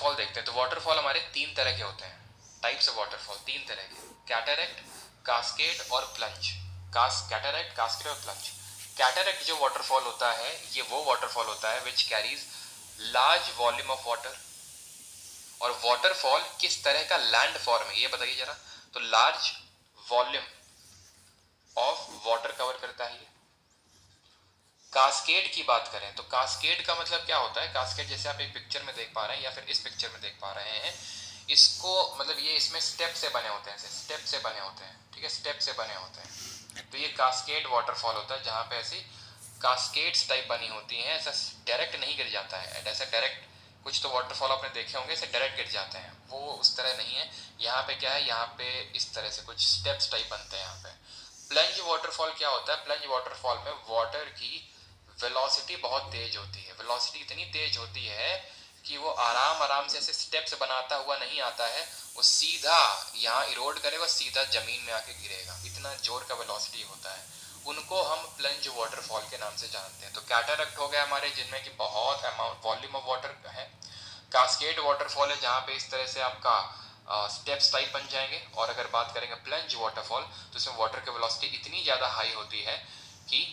Waterfall देखते हैं। तो वाटरफॉल हमारे 3 तरह के होते हैं, टाइप्स ऑफ वाटरफॉल 3 तरह के, कैटरेक्ट, कास्केड और प्लंज। कैटरेक्ट, कास्केड और प्लंज। कैटरेक्ट जो वाटरफॉल होता है ये वो वाटरफॉल होता है which carries large volume of water. और वाटरफॉल किस तरह का लैंड फॉर्म है ये बताइए जरा। तो large volume of water cover करता है ये। कास्केड की बात करें तो कास्केड का मतलब क्या होता है, कास्केड जैसे आप एक पिक्चर में देख पा रहे हैं या फिर इस पिक्चर में देख पा रहे हैं, इसको मतलब ये इसमें स्टेप से बने होते हैं, स्टेप से बने होते हैं, ठीक है, स्टेप से बने होते हैं। तो ये कास्केड वाटरफॉल होता है जहां पे ऐसी कास्केड्स टाइप बनी होती हैं, ऐसा डायरेक्ट नहीं गिर जाता है। ऐसा डायरेक्ट कुछ तो वाटरफॉल आपने देखे होंगे ऐसे डायरेक्ट गिर जाते हैं, वो उस तरह नहीं है। यहाँ पे क्या है, यहाँ पे इस तरह से कुछ स्टेप्स टाइप बनते हैं यहाँ पे। प्लंज वाटरफॉल क्या होता है, प्लंज वाटरफॉल में वाटर की वेलोसिटी बहुत तेज होती है। वेलोसिटी इतनी तेज होती है कि वो आराम आराम से ऐसे स्टेप्स बनाता हुआ नहीं आता है, वो सीधा यहाँ इरोड करेगा, सीधा जमीन में आके गिरेगा, इतना जोर का वेलोसिटी होता है। उनको हम प्लंज वाटरफॉल के नाम से जानते हैं। तो कैटरेक्ट हो गया हमारे जिनमें कि बहुत अमाउंट वॉल्यूम ऑफ वाटर है। कास्केड वाटरफॉल है जहाँ पे इस तरह से आपका स्टेप्स टाइप बन जाएंगे। और अगर बात करेंगे प्लंज वाटरफॉल तो इसमें वाटर की वेलोसिटी इतनी ज़्यादा हाई होती है कि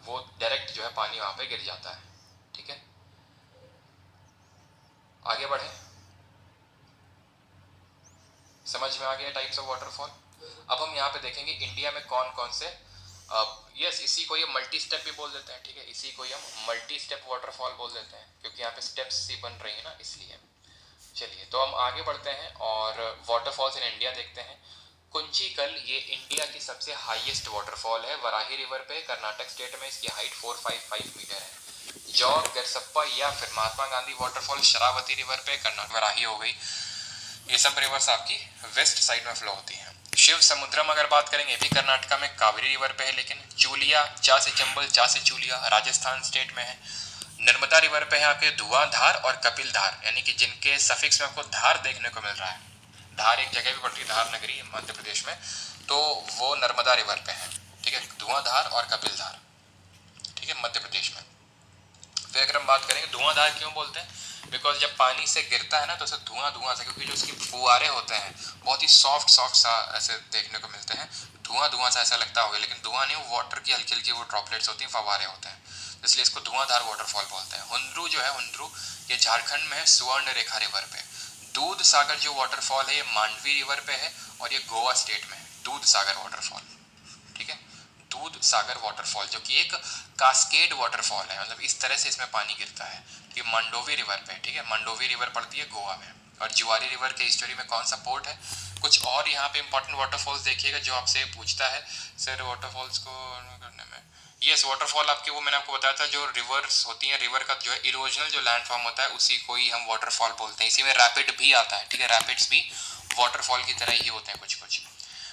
वो डायरेक्ट जो है पानी वहाँ पे गिर जाता है। ठीक है, आगे बढ़े, समझ में आ गया टाइप्स ऑफ वाटरफॉल। अब हम यहाँ पे देखेंगे इंडिया में कौन कौन से यस इसी को ये मल्टी स्टेप भी बोल देते हैं। ठीक है, इसी को हम मल्टी स्टेप वाटरफॉल बोल देते हैं क्योंकि यहाँ पे स्टेप्स सी बन रही है ना, इसलिए। चलिए तो हम आगे बढ़ते हैं और वाटरफॉल्स इन इंडिया देखते हैं। कुंचिकल ये इंडिया की सबसे हाईएस्ट वाटरफॉल है, वराही रिवर पे, कर्नाटक स्टेट में। इसकी हाइट 455 मीटर है। जौग, गरसप्पा या फिर महात्मा गांधी वाटरफॉल शरावती रिवर पे, कर्नाटक वराही हो गई, ये सब रिवर्स आपकी वेस्ट साइड में फ्लो होती है। शिव समुद्रम अगर बात करेंगे ये भी कर्नाटका में कावेरी रिवर पे है, लेकिन चूलिया, चा से चंबल, चा से चूलिया राजस्थान स्टेट में है। नर्मदा रिवर पे है आपके धुआंधार और कपिल धार, यानी कि जिनके सफिक्स में आपको धार देखने को मिल रहा है। धार एक जगह भी पड़ती है, धार नगरी मध्य प्रदेश में, तो वो नर्मदा रिवर पे है। ठीक है, धुआंधार और कपिल धार, ठीक है, मध्य प्रदेश में। फिर अगर हम बात करेंगे धुआंधार क्यों बोलते हैं, बिकॉज जब पानी से गिरता है ना तो उसे धुआं धुआं सा, क्योंकि जो उसकी फुहारे होते हैं बहुत ही सॉफ्ट सॉफ्ट सा ऐसे देखने को मिलते हैं, धुआं धुआं सा ऐसा लगता होगा, लेकिन धुआं नहीं, वो वाटर की हल्की हल्की वो ड्रॉपलेट्स होती हैं, फवारे होते हैं, इसलिए इसको धुआंधार वाटरफॉल बोलते हैं। हुंड्रू जो है, हुंड्रू ये झारखंड में है, सुवर्ण रेखा रिवर पे। दूध सागर जो वाटरफॉल है ये मांडवी रिवर पे है और ये गोवा स्टेट में है, दूध सागर वाटरफॉल। ठीक है, दूध सागर वाटरफॉल जो कि एक कास्केड वाटरफॉल है, मतलब इस तरह से इसमें पानी गिरता है। ये मंडोवी रिवर पे, ठीक है, मंडोवी रिवर पड़ती है गोवा में। और जुआरी रिवर के हिस्ट्री में कौन सा पोर्ट है। कुछ और यहाँ पे इंपॉर्टेंट वाटरफॉल्स देखिएगा जो आपसे पूछता है सर वाटरफॉल्स को करने में। यस, वाटरफॉल आपके वो मैंने आपको बताया था जो रिवर्स होती हैं, रिवर का जो है इरोजनल जो लैंड फॉर्म होता है उसी को ही हम वाटरफॉल बोलते हैं। इसी में रैपिड भी आता है, ठीक है, रैपिड्स भी वाटरफॉल की तरह ही होते हैं कुछ कुछ।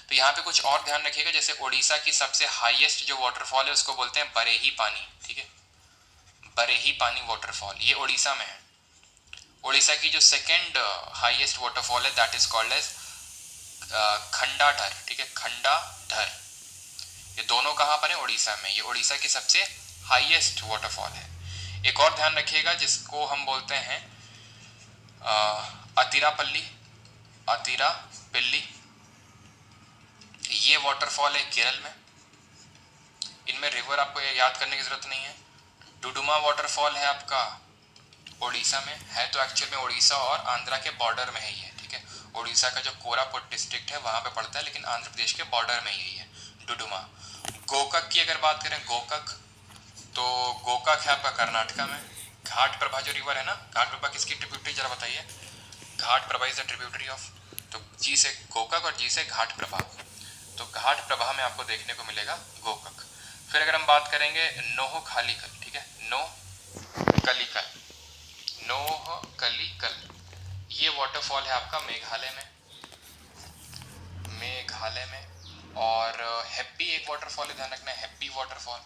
तो यहाँ पे कुछ और ध्यान रखिएगा, जैसे उड़ीसा की सबसे हाईएस्ट जो वाटरफॉल है उसको बोलते हैं बरेही पानी। ठीक है, बरेही पानी वाटरफॉल ये उड़ीसा में है। उड़ीसा की जो सेकंड हाईएस्ट वाटरफॉल है दैट इज कॉल्ड एज खंडाधर। ठीक है, खंडाधर, ये दोनों कहाँ पर है, उड़ीसा में। ये उड़ीसा की सबसे हाईएस्ट वाटरफॉल है। एक और ध्यान रखिएगा जिसको हम बोलते हैं अतिरापल्ली, अतिरापल्ली, ये वाटरफॉल है केरल में। इनमें रिवर आपको याद करने की जरूरत नहीं है। डुडुमा वाटरफॉल है आपका उड़ीसा में, है तो एक्चुअल में उड़ीसा और आंध्रा के बॉर्डर में है ये। ठीक है, उड़ीसा का जो कोरापुट डिस्ट्रिक्ट है वहां पे पड़ता है, लेकिन आंध्र प्रदेश के बॉर्डर में यही है डुडुमा। गोकक की अगर बात करें, गोकक, तो गोकक है आपका कर्नाटका में। घाट प्रभा जो रिवर है ना, घाट प्रभा किसकी ट्रिब्यूटरी जरा बताइए। Ghataprabha is the tributary of, तो जी से गोकक और जी से घाट प्रभा, तो घाट प्रभा में आपको देखने को मिलेगा गोकक। फिर अगर हम बात करेंगे नोह खालीकल, ठीक है, नोह कलिकल, नोह कलिकल, ये वाटरफॉल है आपका मेघालय में, मेघालय में। और हैप्पी एक वाटरफॉल है, ध्यान रखना, हैप्पी वाटरफॉल,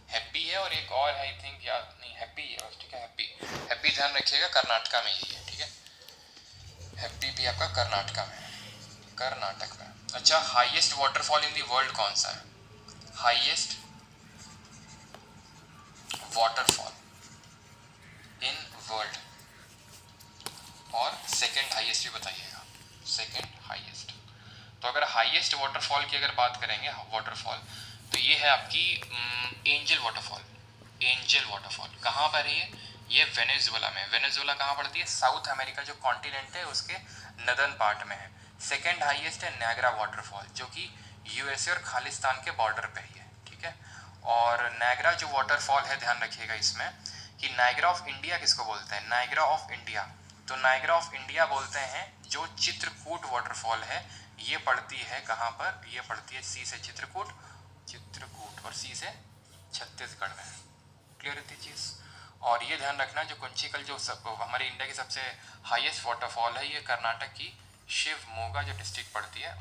हैप्पी है और एक और है आई थिंक, याद नहीं, हैप्पी है, ठीक है, हैप्पी, हैप्पी ध्यान रखिएगा कर्नाटका में ही है। ठीक है, हैप्पी भी आपका कर्नाटका में, कर्नाटक में। अच्छा, highest waterfall in the world कौन सा है, हाईएस्ट वाटरफॉल इन वर्ल्ड, और सेकंड हाईएस्ट भी बताइएगा, सेकंड हाईएस्ट। तो अगर हाईएस्ट वाटरफॉल की अगर बात करेंगे वाटरफॉल, तो ये है आपकी एंजल वाटरफॉल। एंजल वाटरफॉल कहाँ पर है ये वेनेजुएला में। वेनेजुएला कहाँ पड़ती है, साउथ अमेरिका जो कॉन्टिनेंट है उसके नदर्न पार्ट में है। सेकेंड हाईएस्ट है नायग्रा वाटरफॉल जो कि यूएसए और खालिस्तान के बॉर्डर पे ही है, ठीक है। और नायग्रा जो वाटरफॉल है, ध्यान रखिएगा इसमें कि नायग्रा ऑफ इंडिया किसको बोलते हैं, नायग्रा ऑफ इंडिया। तो नायग्रा ऑफ इंडिया बोलते हैं जो चित्रकूट वाटरफॉल है, ये पड़ती है कहाँ पर, ये पड़ती है सी से चित्रकूट, चित्रकूट और सी से छत्तीसगढ़ में। क्लियर है चीज़। और ये ध्यान रखना जो कुंचिकल जो हमारे इंडिया की सबसे हाईएस्ट वाटरफॉल है, ये कर्नाटक की शिवमोगा जो डिस्ट्रिक्ट पड़ती है